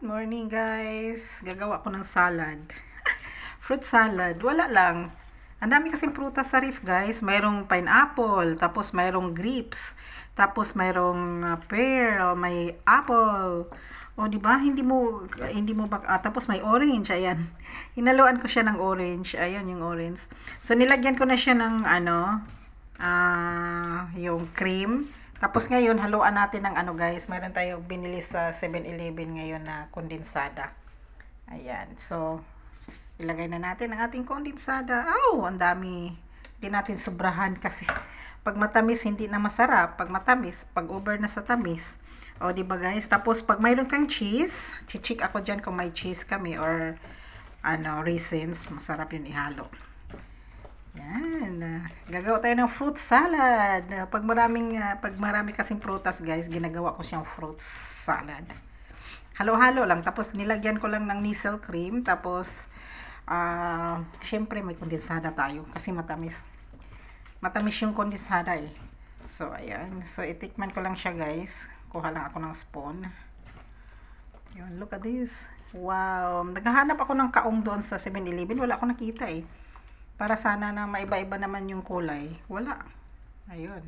Morning guys, gagawa ko ng salad. Fruit salad, wala lang. Ang dami kasing prutas sa ref guys. Mayroong pineapple, tapos mayroong grapes, tapos mayroong pear, may apple. O di ba? Hindi mo tapos may orange, ayan. Hinaluan ko siya ng orange. Ayun yung orange. So nilagyan ko na siya ng yung cream. Tapos ngayon, haluan natin ng guys. Meron tayong binili sa 7-Eleven ngayon na kondensada. Ayan. So, ilagay na natin ang ating kondensada. Ang dami. Hindi natin sobrahan kasi pag matamis, hindi na masarap. Pag matamis, pag over na sa tamis. O, diba guys? Tapos, pag mayroon kang cheese, chichik ako dyan kung may cheese kami or raisins. Masarap yun ihalo. Yan. Gagawa tayo ng fruit salad. Pag marami kasing prutas, guys, ginagawa ko siyang fruit salad. Halo-halo lang. Tapos nilagyan ko lang ng Nissan cream. Tapos syempre may kondensada tayo kasi matamis. Matamis yung kondensada eh. So ayan. So itikman ko lang siya, guys. Kuha lang ako ng spoon. Yun, look at this. Wow. Naghahanap ako ng kaong doon sa 7-Eleven. Wala akong nakita eh. Para sana na maiba-iba naman yung kulay. Wala. Ayun.